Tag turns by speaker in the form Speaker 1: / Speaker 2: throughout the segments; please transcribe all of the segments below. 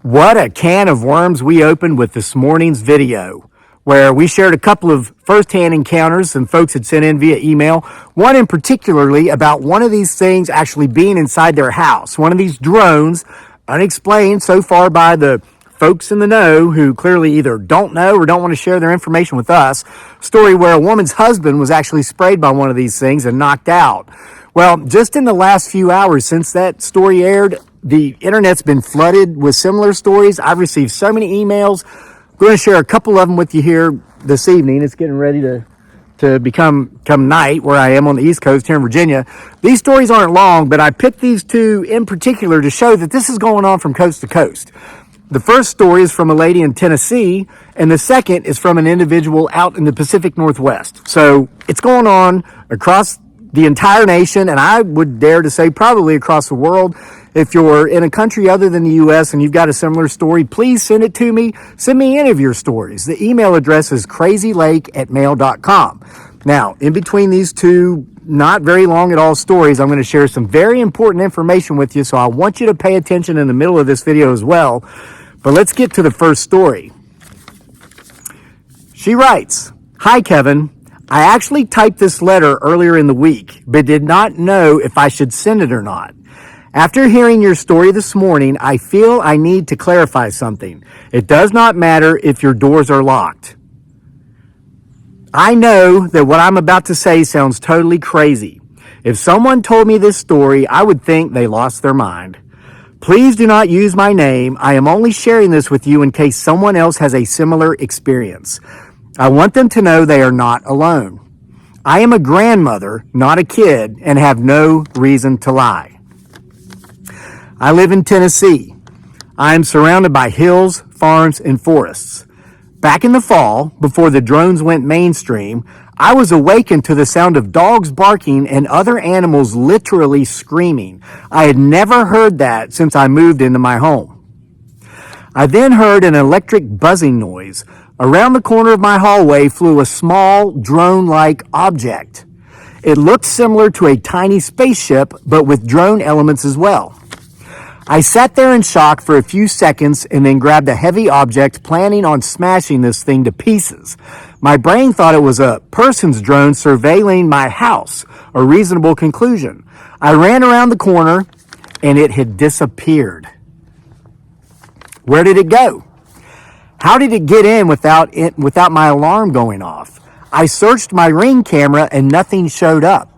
Speaker 1: What a can of worms we opened with this morning's video, where we shared a couple of first-hand encounters some folks had sent in via email. One in particularly about one of these things actually being inside their house. One of these drones, unexplained so far by the folks in the know who clearly either don't know or don't want to share their information with us. Story where a woman's husband was actually sprayed by one of these things and knocked out. Well, just in the last few hours since that story aired, the internet's been flooded with similar stories. I've received so many emails. I'm going to share a couple of them with you here this evening. It's getting ready to become night where I am on the East Coast here in Virginia. These stories aren't long, but I picked these two in particular to show that this is going on from coast to coast. The first story is from a lady in Tennessee, and the second is from an individual out in the Pacific Northwest. So it's going on across the entire nation, and I would dare to say probably across the world. If you're in a country other than the U.S. and you've got a similar story, please send it to me. Send me any of your stories. The email address is crazylake@mail.com. Now, in between these two not very long at all stories, I'm going to share some very important information with you, so I want you to pay attention in the middle of this video as well. But let's get to the first story. She writes, "Hi, Kevin. I actually typed this letter earlier in the week, but did not know if I should send it or not. After hearing your story this morning, I feel I need to clarify something. It does not matter if your doors are locked. I know that what I'm about to say sounds totally crazy. If someone told me this story, I would think they lost their mind. Please do not use my name. I am only sharing this with you in case someone else has a similar experience. I want them to know they are not alone. I am a grandmother, not a kid, and have no reason to lie. I live in Tennessee. I am surrounded by hills, farms, and forests. Back in the fall, before the drones went mainstream, I was awakened to the sound of dogs barking and other animals literally screaming. I had never heard that since I moved into my home. I then heard an electric buzzing noise. Around the corner of my hallway flew a small drone-like object. It looked similar to a tiny spaceship, but with drone elements as well. I sat there in shock for a few seconds and then grabbed a heavy object, planning on smashing this thing to pieces. My brain thought it was a person's drone surveilling my house, a reasonable conclusion. I ran around the corner and it had disappeared. Where did it go? How did it get in without my alarm going off? I searched my Ring camera and nothing showed up.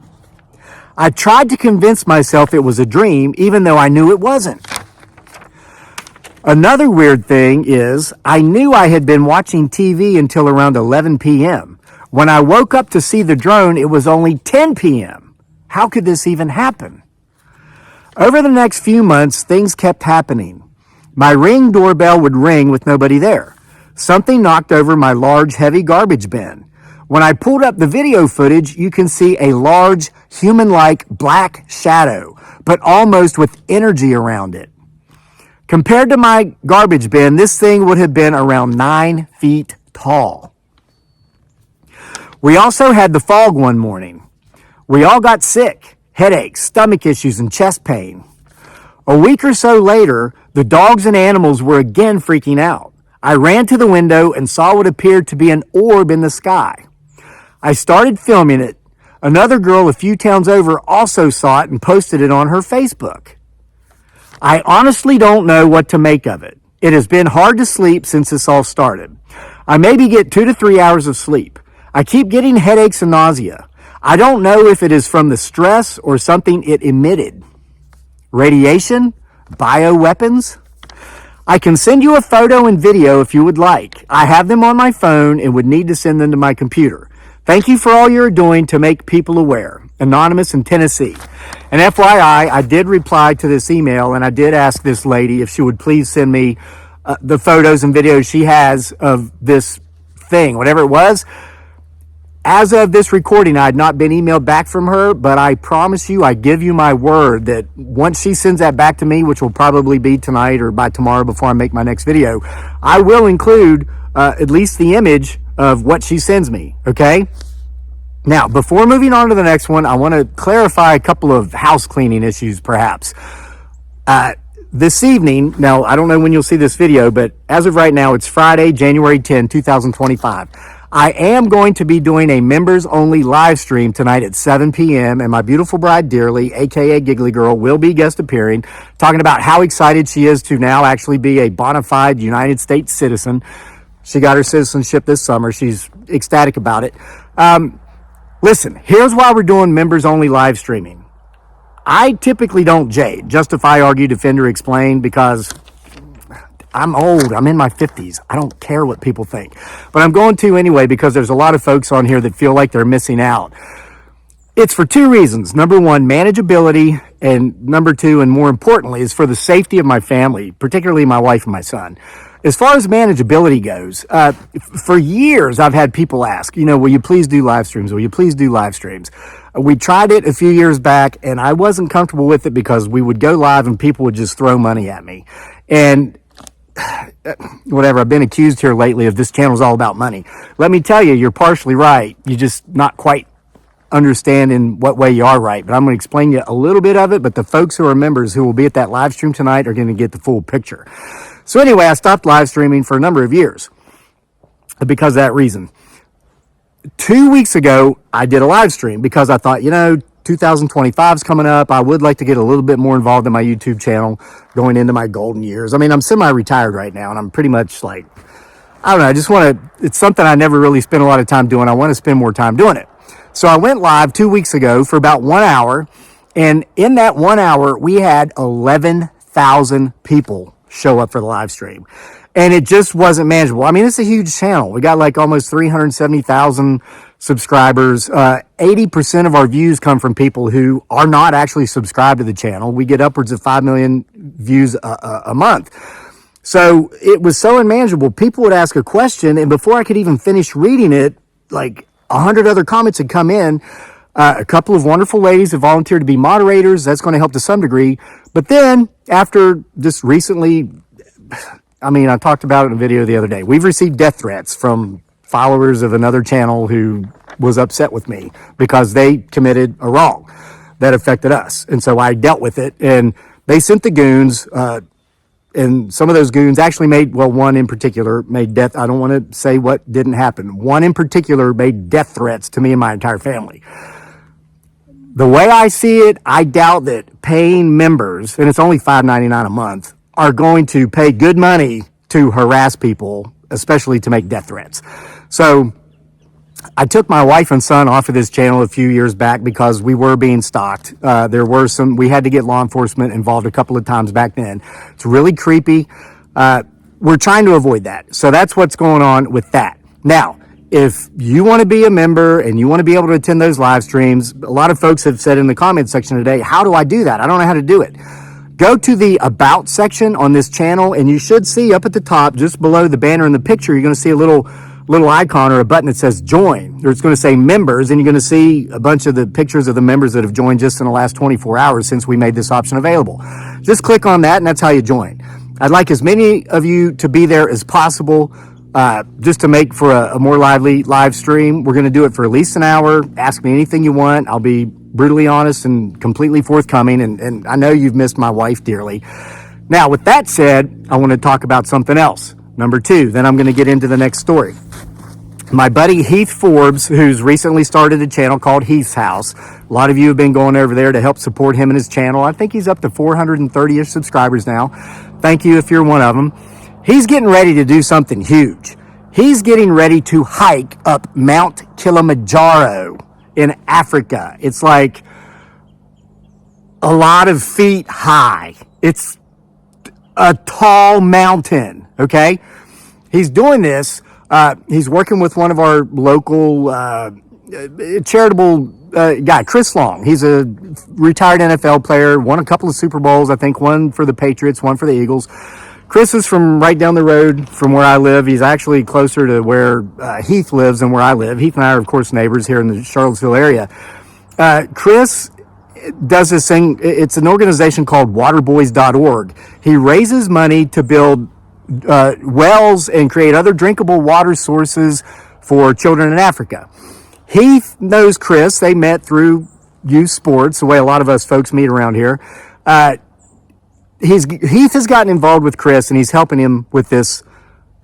Speaker 1: I tried to convince myself it was a dream, even though I knew it wasn't. Another weird thing is, I knew I had been watching TV until around 11 p.m. When I woke up to see the drone, it was only 10 p.m. How could this even happen? Over the next few months, things kept happening. My Ring doorbell would ring with nobody there. Something knocked over my large, heavy garbage bin. When I pulled up the video footage, you can see a large, human-like black shadow, but almost with energy around it. Compared to my garbage bin, this thing would have been around 9 feet tall. We also had the fog one morning. We all got sick, headaches, stomach issues, and chest pain. A week or so later, the dogs and animals were again freaking out. I ran to the window and saw what appeared to be an orb in the sky. I started filming it. Another girl a few towns over also saw it and posted it on her Facebook. I honestly don't know what to make of it. It has been hard to sleep since this all started. I maybe get 2 to 3 hours of sleep. I keep getting headaches and nausea. I don't know if it is from the stress or something it emitted. Radiation? Bioweapons? I can send you a photo and video if you would like. I have them on my phone and would need to send them to my computer. Thank you for all you're doing to make people aware. Anonymous in Tennessee. And FYI, I did reply to this email and I did ask this lady if she would please send me the photos and videos she has of this thing, whatever it was. As of this recording, I had not been emailed back from her, but I promise you, I give you my word that once she sends that back to me, which will probably be tonight or by tomorrow before I make my next video, I will include at least the image of what she sends me, okay? Now, before moving on to the next one, I want to clarify a couple of house cleaning issues, perhaps. this evening, now I don't know when you'll see this video, but as of right now, it's Friday, January 10, 2025. I am going to be doing a members only live stream tonight at 7 p.m. and my beautiful bride Dearly, aka Giggly Girl, will be guest appearing, talking about how excited she is to now actually be a bona fide United States citizen. She got her citizenship this summer. She's ecstatic about it. Listen, here's why we're doing members only live streaming. I typically don't justify, argue, defend, or explain because I'm old. I'm in my 50s. I don't care what people think. But I'm going to anyway because there's a lot of folks on here that feel like they're missing out. It's for two reasons. Number one, manageability. And number two, and more importantly, is for the safety of my family, particularly my wife and my son. As far as manageability goes, for years I've had people ask, will you please do live streams? Will you please do live streams? We tried it a few years back and I wasn't comfortable with it because we would go live and people would just throw money at me. And whatever, I've been accused here lately of this channel's all about money. Let me tell you, you're partially right. You're just not quite understand in what way you are right. But I'm going to explain you a little bit of it. But the folks who are members who will be at that live stream tonight are going to get the full picture. So anyway, I stopped live streaming for a number of years because of that reason. 2 weeks ago, I did a live stream because I thought, 2025 is coming up. I would like to get a little bit more involved in my YouTube channel going into my golden years. I mean, I'm semi-retired right now and I'm pretty much like, I don't know, I just want to, it's something I never really spent a lot of time doing. I want to spend more time doing it. So I went live 2 weeks ago for about 1 hour. And in that 1 hour, we had 11,000 people show up for the live stream. And it just wasn't manageable. I mean, it's a huge channel. We got like almost 370,000 subscribers. 80% of our views come from people who are not actually subscribed to the channel. We get upwards of 5 million views a month. So it was so unmanageable. People would ask a question, and before I could even finish reading it, like 100 other comments had come in. A couple of wonderful ladies have volunteered to be moderators. That's going to help to some degree. But then after just recently, I talked about it in a video the other day. We've received death threats from followers of another channel who was upset with me because they committed a wrong that affected us. And so I dealt with it, and they sent the goons, and some of those goons actually one in particular made death. I don't want to say what didn't happen. One in particular made death threats to me and my entire family. The way I see it, I doubt that paying members, and it's only $5.99 a month, are going to pay good money to harass people, especially to make death threats. So I took my wife and son off of this channel a few years back because we were being stalked. We had to get law enforcement involved a couple of times back then. It's really creepy. We're trying to avoid that. So that's what's going on with that. Now, if you want to be a member and you want to be able to attend those live streams, a lot of folks have said in the comment section today, how do I do that? I don't know how to do it. Go to the About section on this channel, and you should see up at the top, just below the banner in the picture, you're going to see a little icon or a button that says Join. Or it's going to say Members, and you're going to see a bunch of the pictures of the members that have joined just in the last 24 hours since we made this option available. Just click on that, and that's how you join. I'd like as many of you to be there as possible. Just to make for a more lively live stream. We're going to do it for at least an hour. Ask me anything you want. I'll be brutally honest and completely forthcoming. And I know you've missed my wife dearly. Now, with that said, I want to talk about something else. Number two, then I'm going to get into the next story. My buddy Heath Forbes, who's recently started a channel called Heath's House. A lot of you have been going over there to help support him and his channel. I think he's up to 430-ish subscribers now. Thank you if you're one of them. He's getting ready to do something huge. He's getting ready to hike up Mount Kilimanjaro in Africa. It's like a lot of feet high. It's a tall mountain, okay? He's doing this. He's working with one of our local charitable guy, Chris Long. He's a retired NFL player, won a couple of Super Bowls, I think one for the Patriots, one for the Eagles. Chris is from right down the road from where I live. He's actually closer to where Heath lives than where I live. Heath and I are, of course, neighbors here in the Charlottesville area. Chris does this thing. It's an organization called waterboys.org. He raises money to build wells and create other drinkable water sources for children in Africa. Heath knows Chris. They met through youth sports, the way a lot of us folks meet around here. Heath has gotten involved with Chris, and he's helping him with this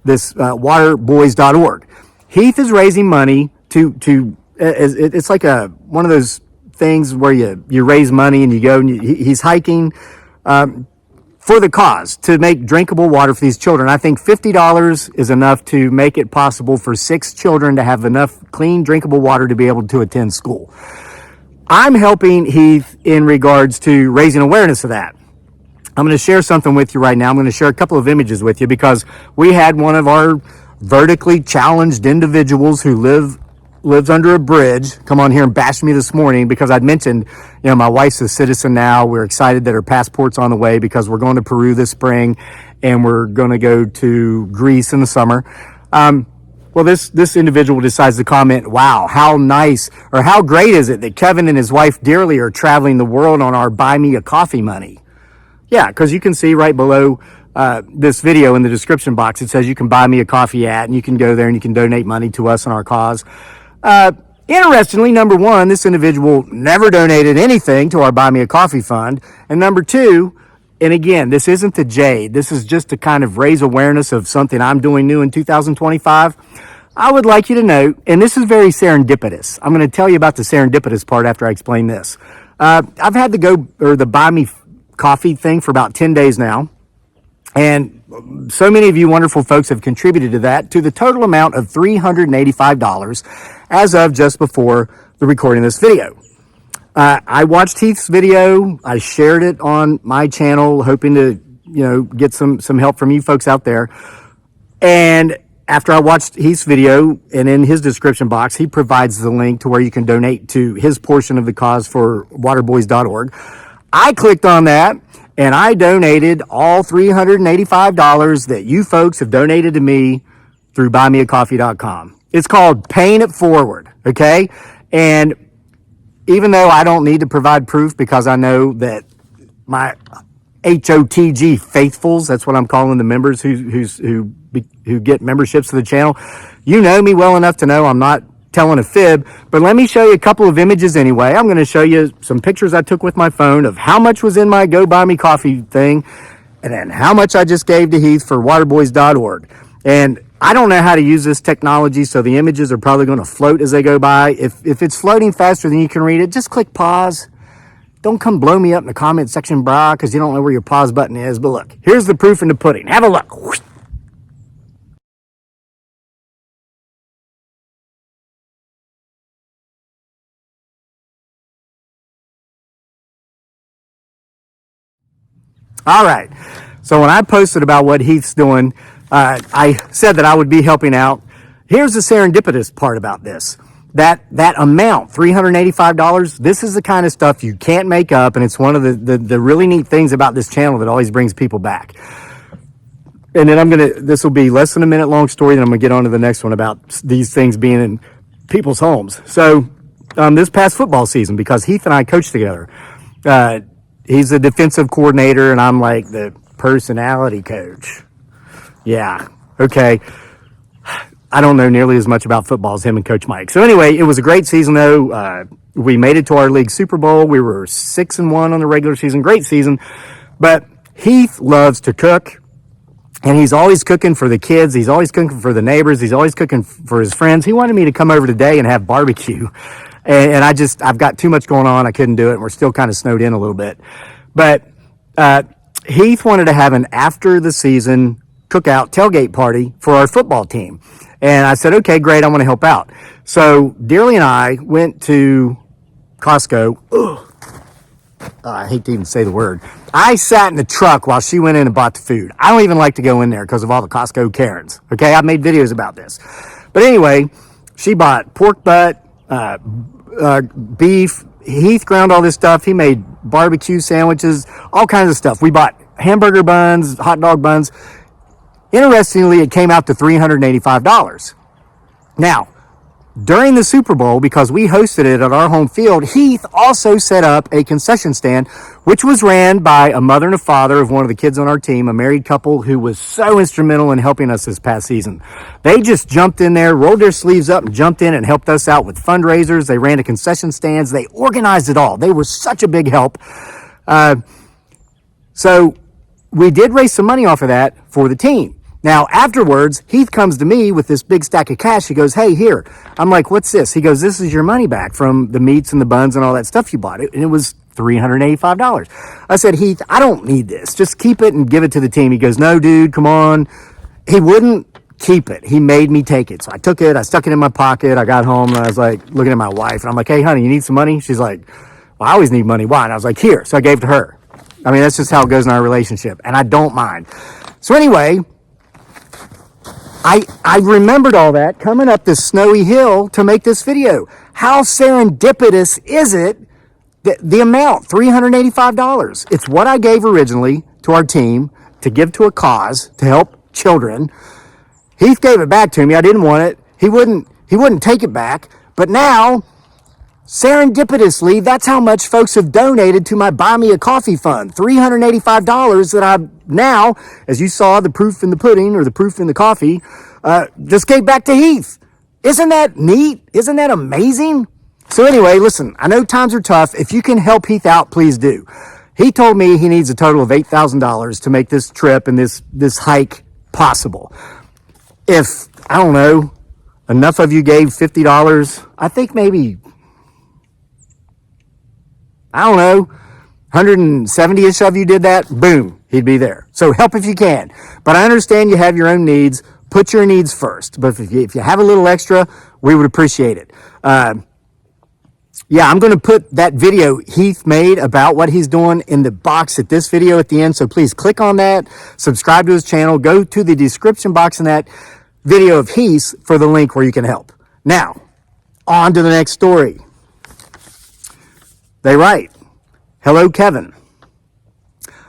Speaker 1: waterboys.org. Heath is raising money to it's like one of those things where you raise money and you go and he's hiking for the cause to make drinkable water for these children. I think $50 is enough to make it possible for 6 children to have enough clean drinkable water to be able to attend school. I'm helping Heath in regards to raising awareness of that. I'm going to share something with you right now. I'm going to share a couple of images with you because we had one of our vertically challenged individuals who lives under a bridge come on here and bash me this morning because I'd mentioned, my wife's a citizen now. We're excited that her passport's on the way because we're going to Peru this spring and we're going to go to Greece in the summer. Well, this individual decides to comment, wow, how nice or how great is it that Kevin and his wife Dearly are traveling the world on our buy me a coffee money. Yeah, because you can see right below this video in the description box, it says you can buy me a coffee at, and you can go there and you can donate money to us and our cause. Interestingly, number one, this individual never donated anything to our Buy Me a Coffee fund. And number two, and again, this isn't the Jade. This is just to kind of raise awareness of something I'm doing new in 2025. I would like you to note, and this is very serendipitous. I'm going to tell you about the serendipitous part after I explain this. I've had the Buy Me Coffee thing for about 10 days now. And so many of you wonderful folks have contributed to that to the total amount of $385 as of just before the recording of this video. I watched Heath's video. I shared it on my channel, hoping to, get some help from you folks out there. And after I watched Heath's video, and in his description box, he provides the link to where you can donate to his portion of the cause for waterboys.org. I clicked on that and I donated all $385 that you folks have donated to me through buymeacoffee.com. It's called Paying It Forward, okay? And even though I don't need to provide proof because I know that my HOTG faithfuls, that's what I'm calling the members who get memberships to the channel, you know me well enough to know I'm not telling a fib, but let me show you a couple of images anyway. I'm going to show you some pictures I took with my phone of how much was in my Go Buy Me Coffee thing and then how much I just gave to Heath for waterboys.org. And I don't know how to use this technology, so the images are probably going to float as they go by. If it's floating faster than you can read it, just click pause. Don't come blow me up in the comment section, brah, because you don't know where your pause button is. But look, here's the proof in the pudding. Have a look. All right. So when I posted about what Heath's doing, I said that I would be helping out. Here's the serendipitous part about this. That amount, $385, this is the kind of stuff you can't make up, and it's one of the really neat things about this channel that always brings people back. And then this will be less than a minute long story, then I'm going to get on to the next one about these things being in people's homes. So this past football season, because Heath and I coached together, he's a defensive coordinator, and I'm like the personality coach. Yeah, okay. I don't know nearly as much about football as him and Coach Mike. So anyway, it was a great season, though. We made it to our league Super Bowl. We were 6-1 on the regular season. Great season. But Heath loves to cook, and he's always cooking for the kids. He's always cooking for the neighbors. He's always cooking for his friends. He wanted me to come over today and have barbecue. And I've got too much going on. I couldn't do it. And we're still kind of snowed in a little bit. But Heath wanted to have an after the season cookout tailgate party for our football team. And I said, okay, great. I want to help out. So Dearly and I went to Costco. I hate to even say the word. I sat in the truck while she went in and bought the food. I don't even like to go in there because of all the Costco Karens. Okay, I've made videos about this. But anyway, she bought pork butt, beef. Heath ground all this stuff. He made barbecue sandwiches, all kinds of stuff. We bought hamburger buns, hot dog buns. Interestingly, it came out to $385. Now, during the Super Bowl, because we hosted it at our home field, Heath also set up a concession stand, which was ran by a mother and a father of one of the kids on our team, a married couple who was so instrumental in helping us this past season. They just jumped in there, rolled their sleeves up, and jumped in and helped us out with fundraisers. They ran the concession stands. They organized it all. They were such a big help. So we did raise some money off of that for the team. Now, afterwards, Heath comes to me with this big stack of cash. He goes, hey, here. I'm like, what's this? He goes, this is your money back from the meats and the buns and all that stuff you bought. And it was $385. I said, Heath, I don't need this. Just keep it and give it to the team. He goes, no, dude, come on. He wouldn't keep it. He made me take it. So I took it. I stuck it in my pocket. I got home and I was like looking at my wife. And I'm like, hey, honey, you need some money? She's like, well, I always need money. Why? And I was like, here. So I gave it to her. I mean, that's just how it goes in our relationship. And I don't mind. So anyway, I remembered all that coming up this snowy hill to make this video. How serendipitous is it? The amount, $385. It's what I gave originally to our team to give to a cause to help children. Heath gave it back to me. I didn't want it. He wouldn't take it back. But now, serendipitously, that's how much folks have donated to my Buy Me a Coffee fund. $385 that I now, as you saw, the proof in the pudding or the proof in the coffee, just gave back to Heath. Isn't that neat? Isn't that amazing? So anyway, listen, I know times are tough. If you can help Heath out, please do. He told me he needs a total of $8,000 to make this trip and this hike possible. If, I don't know, enough of you gave $50, I think maybe, I don't know, 170-ish of you did that, boom, he'd be there. So help if you can. But I understand you have your own needs. Put your needs first. But if you have a little extra, we would appreciate it. Yeah, I'm going to put that video Heath made about what he's doing in the box at this video at the end. So please click on that, subscribe to his channel, go to the description box in that video of Heath for the link where you can help. Now, on to the next story. They write, hello, Kevin.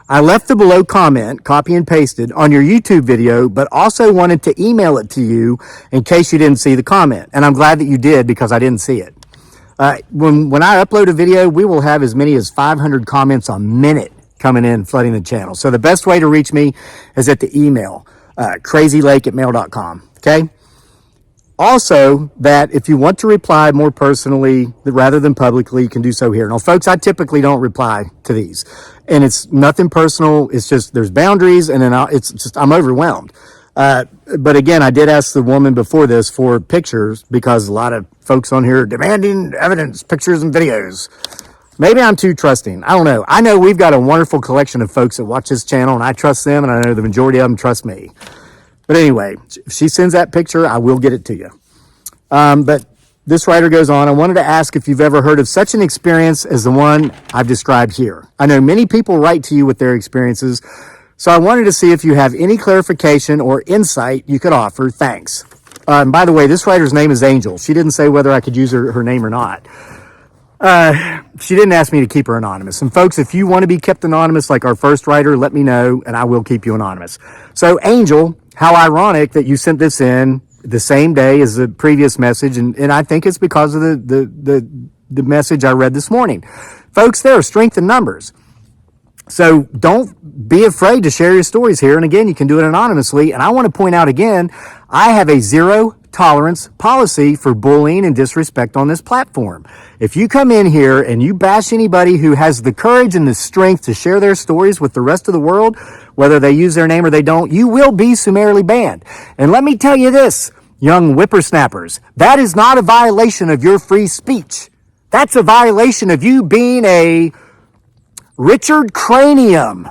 Speaker 1: I left the below comment, copy and pasted, on your YouTube video, but also wanted to email it to you in case you didn't see the comment. And I'm glad that you did because I didn't see it. When I upload a video, we will have as many as 500 comments a minute coming in, flooding the channel. So the best way to reach me is at the email, crazylake@mail.com. Okay. Also, that if you want to reply more personally rather than publicly, you can do so here. Now, folks, I typically don't reply to these, and it's nothing personal. It's just there's boundaries, and then I'm overwhelmed. But again, I did ask the woman before this for pictures because a lot of folks on here are demanding evidence, pictures, and videos. Maybe I'm too trusting. I don't know. I know we've got a wonderful collection of folks that watch this channel, and I trust them, and I know the majority of them trust me. But anyway, if she sends that picture, I will get it to you. But this writer goes on, I wanted to ask if you've ever heard of such an experience as the one I've described here. I know many people write to you with their experiences, so I wanted to see if you have any clarification or insight you could offer. Thanks. And by the way, this writer's name is Angel. She didn't say whether I could use her name or not. She didn't ask me to keep her anonymous. And folks, if you want to be kept anonymous like our first writer, let me know and I will keep you anonymous. So Angel, how ironic that you sent this in the same day as the previous message. And I think it's because of the message I read this morning. Folks, there are strength in numbers. So don't be afraid to share your stories here. And again, you can do it anonymously. And I want to point out again, I have a zero tolerance policy for bullying and disrespect on this platform. If you come in here and you bash anybody who has the courage and the strength to share their stories with the rest of the world, whether they use their name or they don't, you will be summarily banned. And let me tell you this, young whippersnappers, that is not a violation of your free speech. That's a violation of you being a Richard Cranium.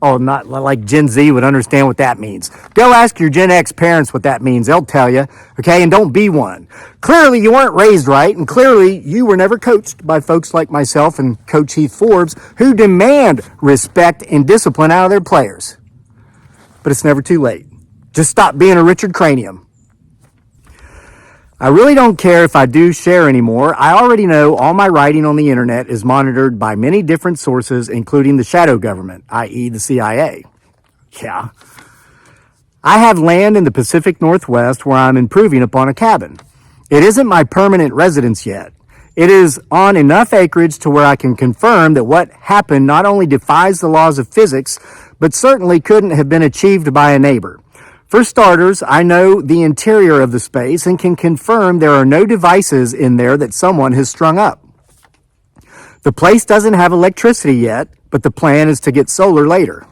Speaker 1: Oh, not like Gen Z would understand what that means. Go ask your Gen X parents what that means. They'll tell you, okay? And don't be one. Clearly, you weren't raised right, and clearly, you were never coached by folks like myself and Coach Heath Forbes who demand respect and discipline out of their players. But it's never too late. Just stop being a Richard Cranium. I really don't care if I do share anymore. I already know all my writing on the internet is monitored by many different sources, including the shadow government, i.e. the CIA. Yeah. I have land in the Pacific Northwest where I'm improving upon a cabin. It isn't my permanent residence yet. It is on enough acreage to where I can confirm that what happened not only defies the laws of physics, but certainly couldn't have been achieved by a neighbor. For starters, I know the interior of the space and can confirm there are no devices in there that someone has strung up. The place doesn't have electricity yet, but the plan is to get solar later.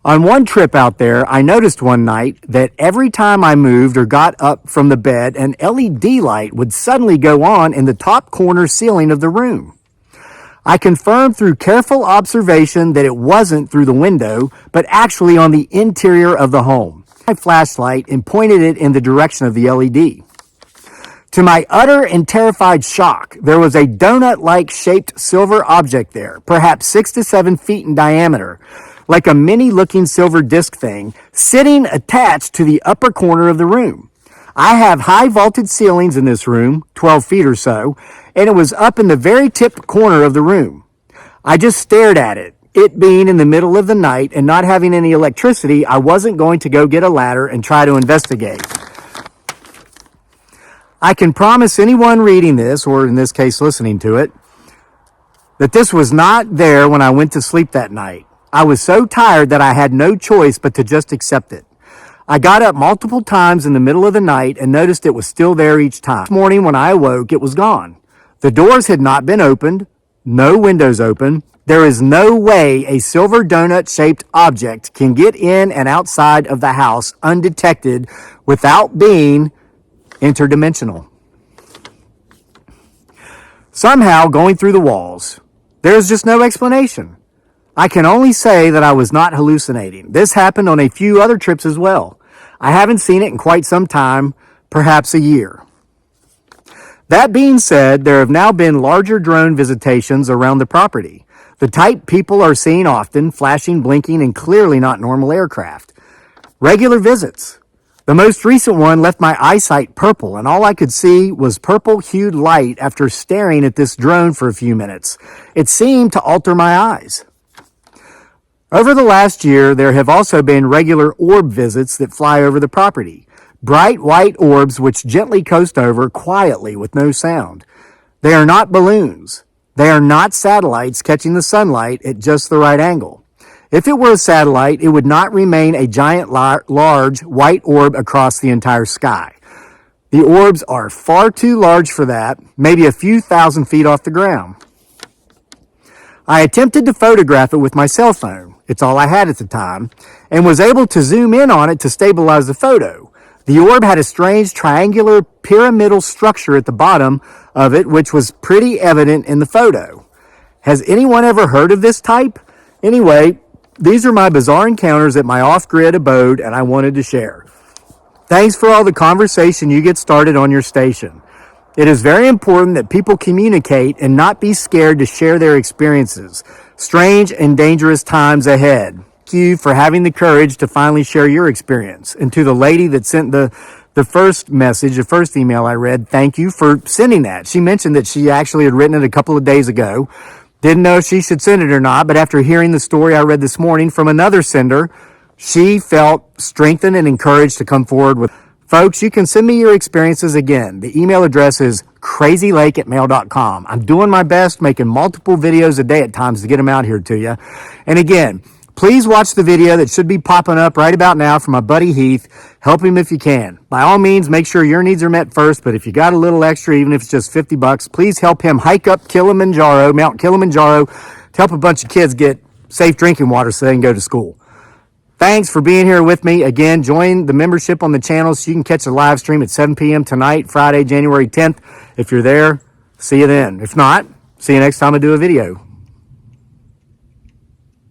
Speaker 1: On one trip out there, I noticed one night that every time I moved or got up from the bed, an LED light would suddenly go on in the top corner ceiling of the room. I confirmed through careful observation that it wasn't through the window, but actually on the interior of the home. I flashlight and pointed it in the direction of the LED. To my utter and terrified shock, there was a donut-like shaped silver object there, perhaps 6 to 7 feet in diameter, like a mini-looking silver disc thing, sitting attached to the upper corner of the room. I have high vaulted ceilings in this room, 12 feet or so, and it was up in the very tip corner of the room. I just stared at it. It being in the middle of the night and not having any electricity, I wasn't going to go get a ladder and try to investigate. I can promise anyone reading this, or in this case listening to it, that this was not there when I went to sleep that night. I was so tired that I had no choice but to just accept it. I got up multiple times in the middle of the night and noticed it was still there each time. This morning when I awoke, it was gone. The doors had not been opened, no windows open. There is no way a silver donut-shaped object can get in and outside of the house undetected without being interdimensional. Somehow going through the walls. There's just no explanation. I can only say that I was not hallucinating. This happened on a few other trips as well. I haven't seen it in quite some time, perhaps a year. That being said, there have now been larger drone visitations around the property. The type people are seeing often, flashing, blinking, and clearly not normal aircraft. Regular visits. The most recent one left my eyesight purple, and all I could see was purple-hued light after staring at this drone for a few minutes. It seemed to alter my eyes. Over the last year, there have also been regular orb visits that fly over the property. Bright white orbs which gently coast over quietly with no sound. They are not balloons. They are not satellites catching the sunlight at just the right angle. If it were a satellite, it would not remain a giant large white orb across the entire sky. The orbs are far too large for that, maybe a few thousand feet off the ground. I attempted to photograph it with my cell phone. It's all I had at the time, and was able to zoom in on it to stabilize the photo. The orb had a strange triangular pyramidal structure at the bottom of it, which was pretty evident in the photo. Has anyone ever heard of this type? Anyway, these are my bizarre encounters at my off-grid abode, and I wanted to share. Thanks for all the conversation you get started on your station. It is very important that people communicate and not be scared to share their experiences. Strange and dangerous times ahead. Thank you for having the courage to finally share your experience. And to the lady that sent the first message, the first email I read, thank you for sending that. She mentioned that she actually had written it a couple of days ago. Didn't know if she should send it or not, but after hearing the story I read this morning from another sender, she felt strengthened and encouraged to come forward with. Folks, you can send me your experiences again. The email address is crazylake@mail.com. I'm doing my best, making multiple videos a day at times to get them out here to you. And again, please watch the video that should be popping up right about now from my buddy Heath. Help him if you can. By all means, make sure your needs are met first, but if you got a little extra, even if it's just $50, please help him hike up Mount Kilimanjaro, to help a bunch of kids get safe drinking water so they can go to school. Thanks for being here with me. Again, join the membership on the channel so you can catch the live stream at 7 p.m. tonight, Friday, January 10th. If you're there, see you then. If not, see you next time I do a video.